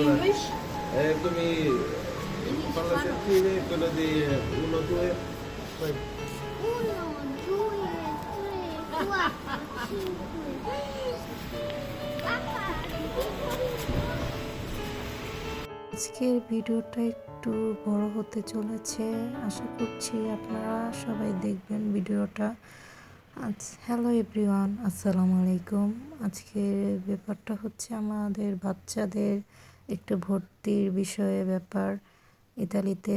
English? Come English fanno parlo. sentire quello di 1, 2, vai. 1, 2, 3, 4, 5. Papà, আজকের ভিডিওটা একটু বড় হতে চলেছে, আশা করছি আপনারা সবাই দেখবেন ভিডিওটা। হ্যালো এভরিওয়ান, আসসালামু আলাইকুম। আজকের ব্যাপারটা হচ্ছে আমাদের বাচ্চাদের একটু ভর্তির বিষয়ে ব্যাপার। ইতালিতে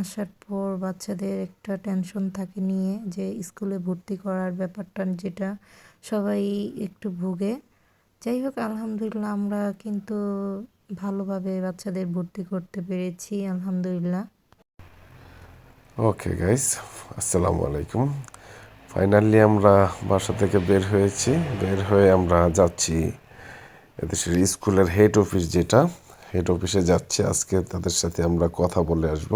আসার পর বাচ্চাদের একটা টেনশন থাকে নিয়ে যে স্কুলে ভর্তি করার ব্যাপারটা, যেটা সবাই একটু ভুগে। যাই হোক, আলহামদুলিল্লাহ আমরা কিন্তু ভালোভাবে বাচ্চাদের ভর্তি করতে পেরেছি, আলহামদুলিল্লাহ। ওকে গাইস, আসসালামু আলাইকুম। ফাইনালি আমরা বাসা থেকে বের হয়েছি। বের হয়ে আমরা যাচ্ছি এদেশের স্কুলের হেড অফিস, যেটা হেড অফিসে যাচ্ছি। আজকে তাদের সাথে আমরা কথা বলে আসব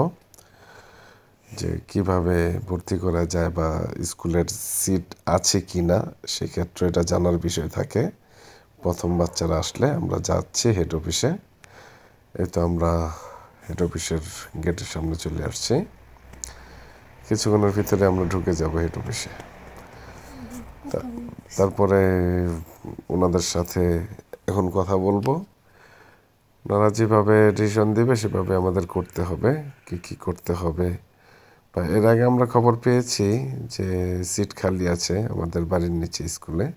যে কিভাবে ভর্তি করা যায় বা স্কুলের সিট আছে কি না, সেক্ষেত্রে এটা জানার বিষয় থাকে। প্রথম বাচ্চারা আসলে আমরা যাচ্ছি হেড অফিসে। এই তো আমরা হেড অফিসের গেটের সামনে চলে আসছি। কিছুক্ষণের ভিতরে আমরা ঢুকে যাব হেড অফিসে। তারপরে ওনাদের সাথে এখন কথা বলবো। ওনারা যেভাবে ডিসিশন দেবে সেভাবে আমাদের করতে হবে, কি কি করতে হবে। বা এর আগে আমরা খবর পেয়েছি যে সিট খালি আছে আমাদের বাড়ির নিচে স্কুলে।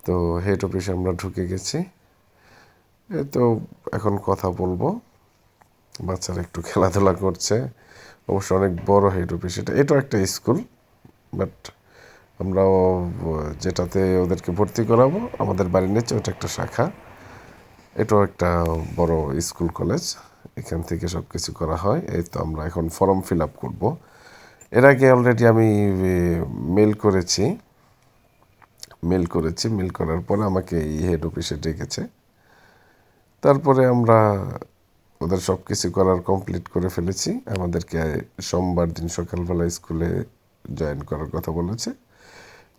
তো হেড অফিসে আমরা ঢুকে গেছি। এই তো এখন কথা বলবো। বাচ্চারা একটু খেলাধুলা করছে। অবশ্য অনেক বড় হেড অফিস এটা। এটাও একটা স্কুল, বাট আমরাও যেটাতে ওদেরকে ভর্তি করাবো আমাদের বাড়ির নিচে, ওটা একটা শাখা। এটাও একটা বড় স্কুল কলেজ, এখান থেকে সব কিছু করা হয়। এই তো আমরা এখন ফর্ম ফিল আপ করবো। এর আগে অলরেডি আমি মেল করেছি। মেল করার পরে আমাকে এই হেড অফিসে ডেকেছে। তারপরে আমরা ওদের সব কিছু করার কমপ্লিট করে ফেলেছি। আমাদেরকে সোমবার দিন সকালবেলা স্কুলে জয়েন করার কথা বলেছে।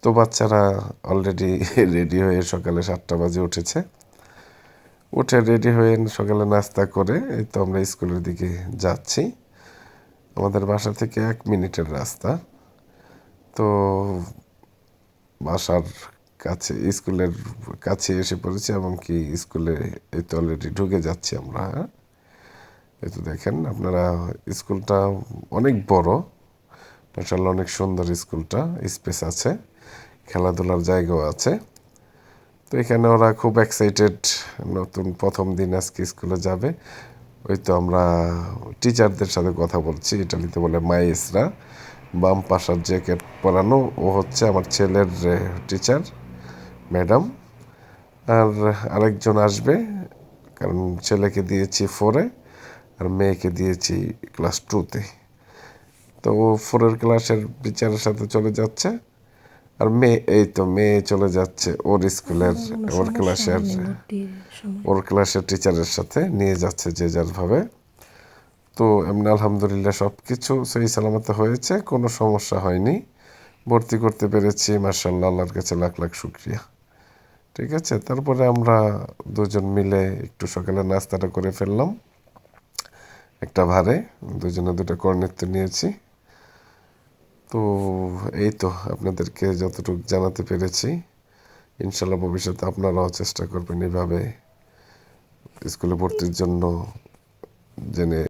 তো বাচ্চারা অলরেডি রেডি হয়ে সকালে 7টা বাজে উঠেছে। উঠে রেডি হয়ে সকালে নাস্তা করে এই তো আমরা স্কুলের দিকে যাচ্ছি। আমাদের বাসা থেকে 1 মিনিটের রাস্তা। তো বাসার কাছে, স্কুলের কাছে এসে পড়েছি, এমনকি স্কুলে এই তো অলরেডি ঢুকে যাচ্ছি আমরা। এই তো দেখেন আপনারা, স্কুলটা অনেক বড়, মাশাআল্লাহ অনেক সুন্দর স্কুলটা। স্পেস আছে, খেলাধুলার জায়গাও আছে। তো এখানে ওরা খুব এক্সাইটেড, নতুন প্রথম দিন আজকে স্কুলে যাবে। ওই তো আমরা টিচারদের সাথে কথা বলছি, ইটালিতে বলে মাইস্টরা। বাম পাশার জ্যাকেট পরানো ও হচ্ছে আমার ছেলের টিচার ম্যাডাম। আর আরেকজন আসবে, কারণ ছেলেকে দিয়েছি 4-এ আর মেয়েকে দিয়েছি ক্লাস 2-তে। তো ও 4-এর ক্লাসের টিচারের সাথে চলে যাচ্ছে, আর মেয়ে চলে যাচ্ছে ওর স্কুলের ওর ক্লাসের টিচারের সাথে, নিয়ে যাচ্ছে যে যার ভাবে। তো এমনি আলহামদুলিল্লাহ সব কিছু সহি সালামতে হয়েছে, কোনো সমস্যা হয়নি। ভর্তি করতে পেরেছি, মাশাআল্লাহ, আল্লাহর কাছে লাখ লাখ শুকরিয়া। ঠিক আছে, তারপরে আমরা দুজন মিলে একটু সকালে নাস্তাটা করে ফেললাম একটা ভারে। দুজনে 2টা কর্নেট নিয়েছি। তো এই তো আপনাদেরকে যতটুকু জানাতে পেরেছি। ইনশাল্লাহ ভবিষ্যতে আপনারাও চেষ্টা করবেন এভাবে স্কুলে ভর্তির জন্য জেনে